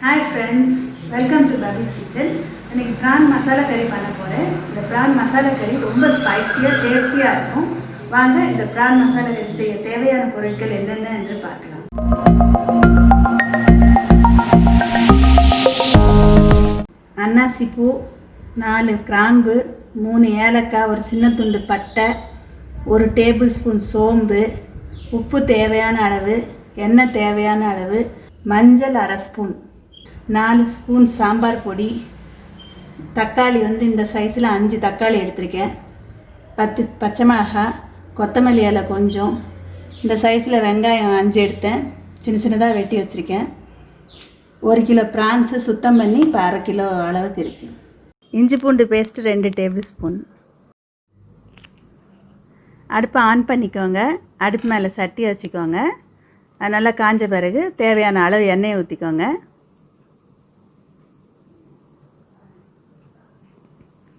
Hi friends, welcome to Babi's kitchen. இன்னைக்கு prawn masala curry பண்ண போறேன். இந்த prawn masala curry ரொம்ப ஸ்பைசியா டேஸ்டியா இருக்கும். வாங்க இந்த prawn masala curry செய்ய தேவையான பொருட்கள் என்னென்ன என்று பார்க்கலாம். அன்னாசி பூ, 4 கிராம்பு, 3 ஏலக்காய், ஒரு சின்ன துண்டு பட்டை, 1 டேபிள் ஸ்பூன் சோம்பு, உப்பு தேவையான அளவு, எண்ணெய் தேவையான அளவு, மஞ்சள் 1/2 ஸ்பூன், 4 ஸ்பூன் சாம்பார் பொடி, தக்காளி இந்த சைஸில் 5 தக்காளி எடுத்திருக்கேன், 10 பச்சை மிளகாய், கொத்தமல்லி இலை கொஞ்சம், இந்த சைஸில் வெங்காயம் 5 எடுத்தேன், சின்ன சின்னதாக வெட்டி வச்சுருக்கேன், 1 கிலோ ப்ரான்ஸு சுத்தம் பண்ணி இப்போ 1/2 கிலோ அளவுக்கு இருக்குது. இஞ்சி பூண்டு பேஸ்ட்டு 2 டேபிள் ஸ்பூன். அடுப்பை ஆன் பண்ணிக்கோங்க. அடுப்பு மேலே சட்டி வச்சுக்கோங்க. அது நல்லா காஞ்ச பிறகு தேவையான அளவு எண்ணெயை ஊற்றிக்கோங்க.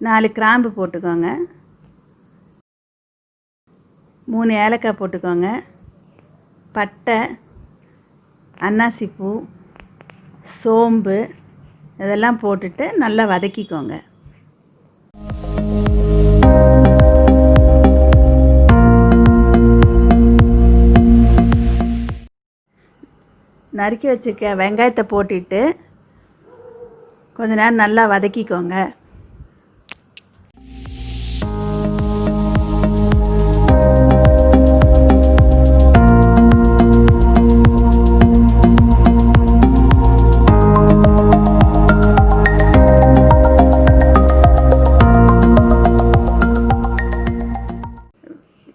4 கிராம்பு போட்டுக்கோங்க, 3 ஏலக்காய் போட்டுக்கோங்க, பட்டை, அன்னாசிப்பூ, சோம்பு இதெல்லாம் போட்டுட்டு நல்லா வதக்கிக்கோங்க. நறுக்கி வச்சுருக்க வெங்காயத்தை போட்டுட்டு கொஞ்ச நேரம் நல்லா வதக்கிக்கோங்க.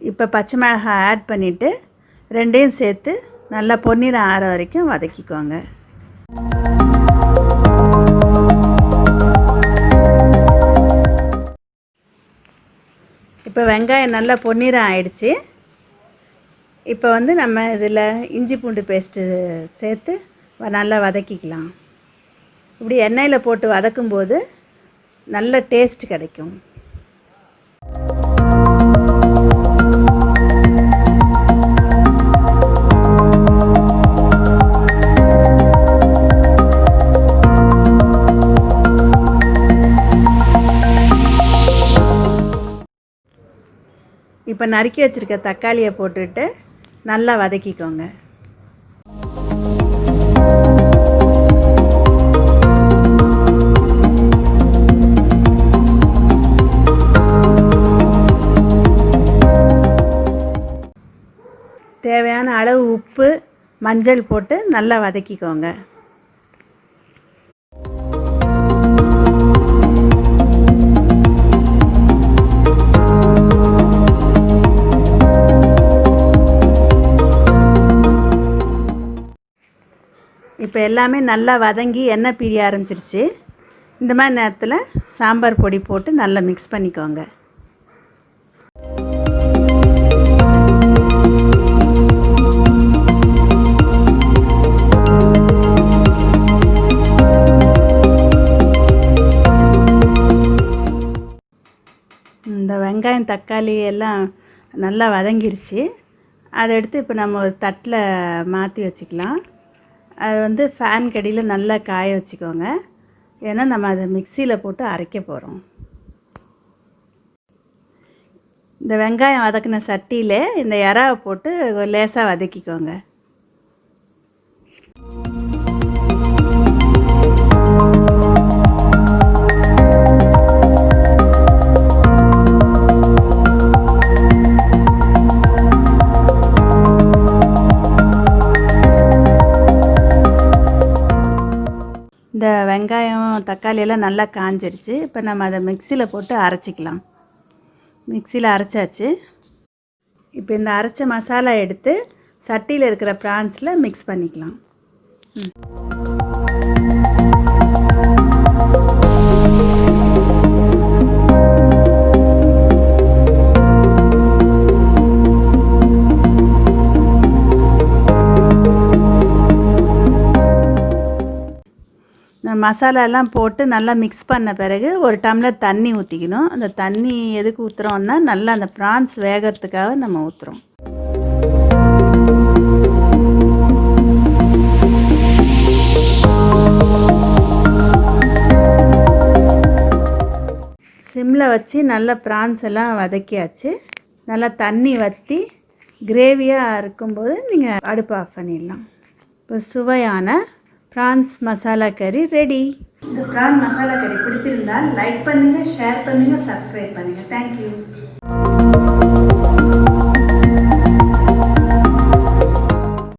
இப்போ பச்சை மிளகாய் ஆட் பண்ணிவிட்டு ரெண்டையும் சேர்த்து நல்லா பொன்னிறம் ஆற வரைக்கும் வதக்கிக்கோங்க. இப்போ வெங்காயம் நல்லா பொன்னிறம் ஆயிடுச்சு. இப்போ நம்ம இதில் இஞ்சி பூண்டு பேஸ்ட்டு சேர்த்து நல்லா வதக்கிக்கலாம். இப்படி எண்ணெயில் போட்டு வதக்கும்போது நல்ல டேஸ்ட் கிடைக்கும். இப்போ நறுக்கி வச்சுருக்க தக்காளியை போட்டுட்டு நல்லா வதக்கிக்கோங்க. தேவையான அளவு உப்பு, மஞ்சள் போட்டு நல்லா வதக்கிக்கோங்க. இப்போ எல்லாமே நல்லா வதங்கி எண்ணெய் பிரிய ஆரம்பிச்சிருச்சு. இந்த மாதிரி நேரத்தில் சாம்பார் பொடி போட்டு நல்லா மிக்ஸ் பண்ணிக்கோங்க. இந்த வெங்காயம் தக்காளி எல்லாம் நல்லா வதங்கிருச்சு. அதை எடுத்து இப்போ நம்ம ஒரு தட்டில் மாற்றி வச்சுக்கலாம். அது ஃபேன் கடியில் நல்லா காய வச்சுக்கோங்க. ஏன்னா நம்ம அதை மிக்சியில் போட்டு அரைக்க போகிறோம். இந்த வெங்காயம் வதக்கின சட்டியில் இந்த இறாவை போட்டு லேசாக வதக்கிக்கோங்க. இந்த வெங்காயம் தக்காளி எல்லாம் நல்லா காஞ்சிருச்சு. இப்போ நம்ம அதை மிக்சியில் போட்டு அரைச்சிக்கலாம். மிக்சியில் அரைச்சாச்சு. இப்போ இந்த அரைச்ச மசாலா எடுத்து சட்டியில் இருக்கிற ப்ரான்ஸில் மிக்ஸ் பண்ணிக்கலாம். மசாலாலாம் போட்டு நல்லா மிக்ஸ் பண்ண பிறகு ஒரு டம்ளர் தண்ணி ஊற்றிக்கணும். அந்த தண்ணி எதுக்கு ஊற்றுறோன்னா நல்லா அந்த ப்ரான்ஸ் வேகிறதுக்காக நம்ம ஊற்றுறோம். சிம்மில் வச்சு நல்லா ப்ரான்ஸ் எல்லாம் வதக்கியாச்சு. நல்லா தண்ணி வற்றி கிரேவியாக இருக்கும்போது நீங்கள் அடுப்பு ஆஃப் பண்ணிடலாம். இப்போ சுவையான ப்ரான்ஸ் மசாலா கறி ரெடி. இந்த ப்ரான் மசாலா கறி பிடித்திருந்தால் லைக் பண்ணுங்கள், ஷேர் பண்ணுங்கள், சப்ஸ்கிரைப் பண்ணுங்கள். தேங்க்யூ.